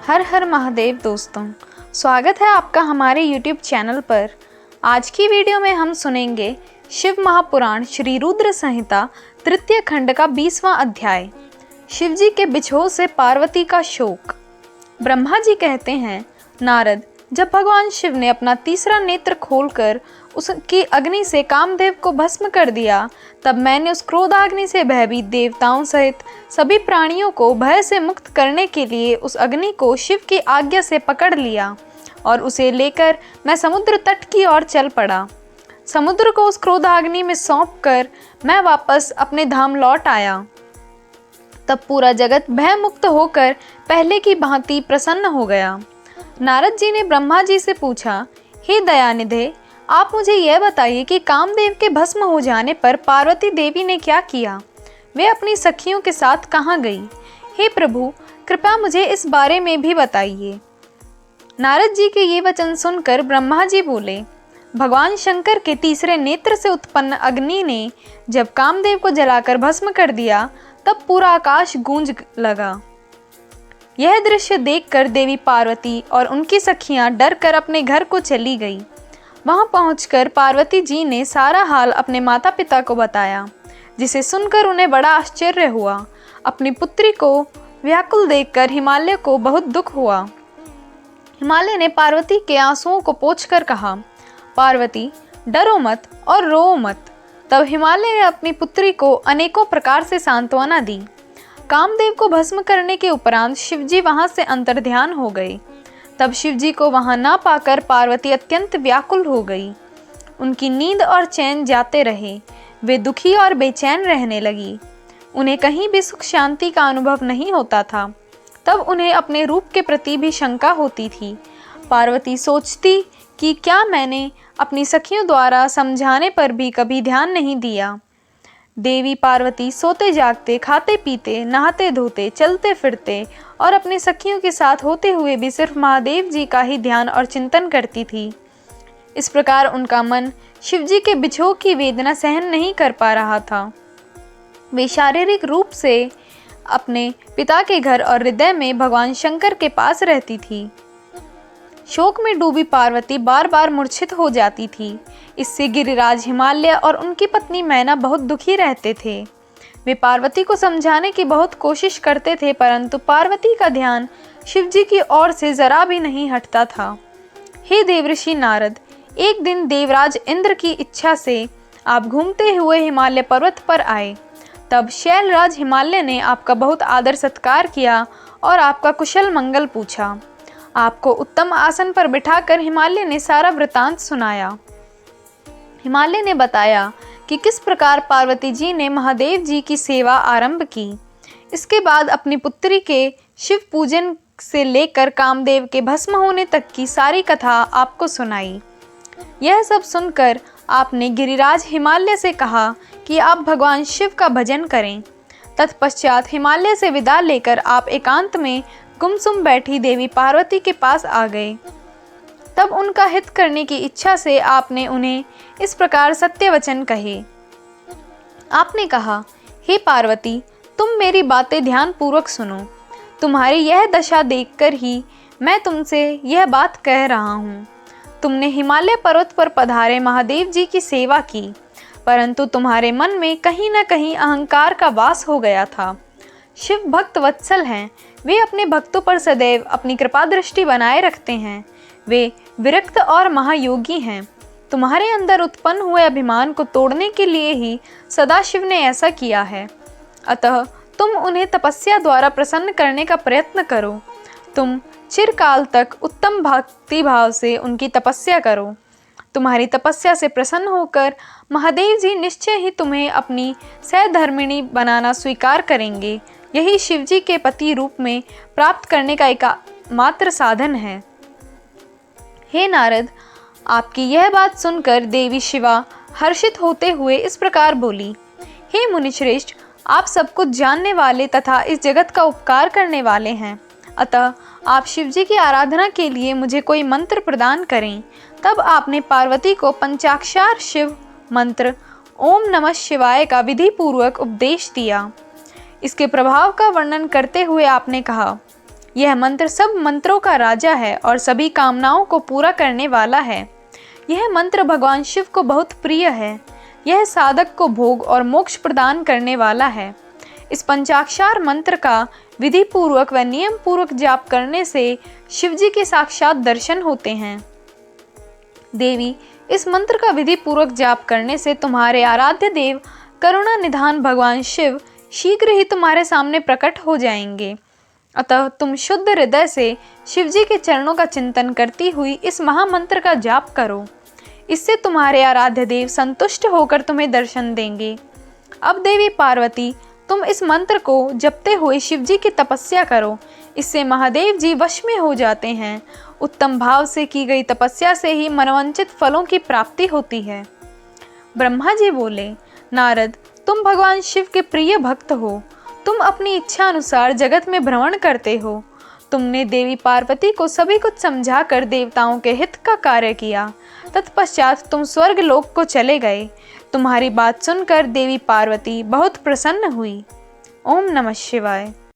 हर हर महादेव दोस्तों, स्वागत है आपका हमारे YouTube चैनल पर। आज की वीडियो में हम सुनेंगे शिव महापुराण श्री रुद्र संहिता तृतीय खंड का 20वां अध्याय, शिव जी के बिछोह से पार्वती का शोक। ब्रह्मा जी कहते हैं, नारद, जब भगवान शिव ने अपना तीसरा नेत्र खोलकर उसकी अग्नि से कामदेव को भस्म कर दिया, तब मैंने उस क्रोधाग्नि से भयभीत देवताओं सहित सभी प्राणियों को भय से मुक्त करने के लिए उस अग्नि को शिव की आज्ञा से पकड़ लिया और उसे लेकर मैं समुद्र तट की ओर चल पड़ा। समुद्र को उस क्रोधाग्नि में सौंपकर मैं वापस अपने धाम लौट आया। तब पूरा जगत भय मुक्त होकर पहले की भांति प्रसन्न हो गया। नारद जी ने ब्रह्मा जी से पूछा, हे दयानिधे, आप मुझे यह बताइए कि कामदेव के भस्म हो जाने पर पार्वती देवी ने क्या किया? वे अपनी सखियों के साथ कहाँ गई? हे प्रभु, कृपया मुझे इस बारे में भी बताइए। नारद जी के ये वचन सुनकर ब्रह्मा जी बोले, भगवान शंकर के तीसरे नेत्र से उत्पन्न अग्नि ने जब कामदेव को जलाकर भस्म कर दिया, तब पूरा आकाश गूंज लगा। यह दृश्य देखकर देवी पार्वती और उनकी सखियां डर कर अपने घर को चली गई। वहां पहुंचकर पार्वती जी ने सारा हाल अपने माता पिता को बताया, जिसे सुनकर उन्हें बड़ा आश्चर्य हुआ। अपनी पुत्री को व्याकुल देखकर हिमालय को बहुत दुख हुआ। हिमालय ने पार्वती के आंसुओं को पोंछकर कहा, पार्वती, डरो मत और रो मत। तब हिमालय ने अपनी पुत्री को अनेकों प्रकार से सांत्वना दी। कामदेव को भस्म करने के उपरांत शिवजी वहां से अंतर्ध्यान हो गए। तब शिवजी को वहां ना पाकर पार्वती अत्यंत व्याकुल हो गई। उनकी नींद और चैन जाते रहे। वे दुखी और बेचैन रहने लगी। उन्हें कहीं भी सुख शांति का अनुभव नहीं होता था। तब उन्हें अपने रूप के प्रति भी शंका होती थी। पार्वती सोचती कि क्या मैंने अपनी सखियों द्वारा समझाने पर भी कभी ध्यान नहीं दिया। देवी पार्वती सोते जागते, खाते पीते, नहाते धोते, चलते फिरते और अपने सखियों के साथ होते हुए भी सिर्फ महादेव जी का ही ध्यान और चिंतन करती थी। इस प्रकार उनका मन शिव जी के बिछोह की वेदना सहन नहीं कर पा रहा था। वे शारीरिक रूप से अपने पिता के घर और हृदय में भगवान शंकर के पास रहती थी। शोक में डूबी पार्वती बार बार मूर्छित हो जाती थी। इससे गिरिराज, हिमालय और उनकी पत्नी मैना बहुत दुखी रहते थे। वे पार्वती को समझाने की बहुत कोशिश करते थे, परंतु पार्वती का ध्यान शिवजी की ओर से जरा भी नहीं हटता था। हे देवऋषि नारद, एक दिन देवराज इंद्र की इच्छा से आप घूमते हुए हिमालय पर्वत पर आए। तब शैलराज हिमालय ने आपका बहुत आदर सत्कार किया और आपका कुशल मंगल पूछा। आपको उत्तम आसन पर बिठाकर हिमालय ने सारा वृतांत सुनाया। हिमालय ने बताया कि किस प्रकार पार्वती जी ने महादेव जी की सेवा आरंभ की। इसके बाद अपनी पुत्री के शिव पूजन से लेकर कामदेव के भस्म होने तक की सारी कथा आपको सुनाई। यह सब सुनकर आपने गिरिराज हिमालय से कहा कि आप भगवान शिव का भजन करें। तत्पश्चात हिमालय से विदा लेकर आप एकांत में गुमसुम बैठी देवी पार्वती के पास आ गए। तब उनका हित करने की इच्छा से आपने उन्हें इस प्रकार सत्य वचन कहे। आपने कहा, हे पार्वती, तुम मेरी बातें ध्यान पूर्वक सुनो। तुम्हारी यह दशा देखकर ही मैं तुमसे यह बात कह रहा हूँ। तुमने हिमालय पर्वत पर पधारे महादेव जी की सेवा की, परंतु तुम्हारे मन में कहीं न कहीं अहंकार का वास हो गया था। शिव भक्त वत्सल हैं। वे अपने भक्तों पर सदैव अपनी कृपा दृष्टि बनाए रखते हैं। वे विरक्त और महायोगी हैं। तुम्हारे अंदर उत्पन्न हुए अभिमान को तोड़ने के लिए ही सदाशिव ने ऐसा किया है। अतः तुम उन्हें तपस्या द्वारा प्रसन्न करने का प्रयत्न करो। तुम चिरकाल तक उत्तम भक्ति भाव से उनकी तपस्या करो। तुम्हारी तपस्या से प्रसन्न होकर महादेव जी निश्चय ही तुम्हें अपनी सहधर्मिणी बनाना स्वीकार करेंगे। यही शिवजी के पति रूप में प्राप्त करने का एकमात्र साधन है। हे नारद, आपकी यह बात सुनकर देवी शिवा हर्षित होते हुए इस प्रकार बोली, हे मुनिश्रेष्ठ, आप सब कुछ जानने वाले तथा इस जगत का उपकार करने वाले हैं। अतः आप शिवजी की आराधना के लिए मुझे कोई मंत्र प्रदान करें। तब आपने पार्वती को पंचाक्षर शिव मंत्र ओम नमः शिवाय का विधि पूर्वक उपदेश दिया। इसके प्रभाव का वर्णन करते हुए आपने कहा, यह मंत्र सब मंत्रों का राजा है और सभी कामनाओं को पूरा करने वाला है। यह मंत्र भगवान शिव को बहुत प्रिय है। यह साधक को भोग और मोक्ष प्रदान करने वाला है। इस पंचाक्षर मंत्र का विधि पूर्वक व नियम पूर्वक जाप करने से शिव जी के साक्षात दर्शन होते हैं। देवी, इस मंत्र का विधि पूर्वक जाप करने से तुम्हारे आराध्य देव करुणा निधान भगवान शिव शीघ्र ही तुम्हारे सामने प्रकट हो जाएंगे। अतः तुम शुद्ध हृदय से शिव जी के चरणों का चिंतन करती हुई इस महामंत्र का जाप करो। इससे तुम्हारे आराध्य देव संतुष्ट होकर तुम्हें दर्शन देंगे। अब देवी पार्वती, तुम इस मंत्र को जपते हुए शिव जी की तपस्या करो। इससे महादेव जी वश में हो जाते हैं। उत्तम भाव से की गई तपस्या से ही मनोवांछित फलों की प्राप्ति होती है। ब्रह्मा जी बोले, नारद, तुम भगवान शिव के प्रिय भक्त हो। तुम अपनी इच्छा अनुसार जगत में भ्रमण करते हो। तुमने देवी पार्वती को सभी कुछ समझाकर देवताओं के हित का कार्य किया। तत्पश्चात तुम स्वर्ग लोक को चले गए। तुम्हारी बात सुनकर देवी पार्वती बहुत प्रसन्न हुई। ओम नमः शिवाय।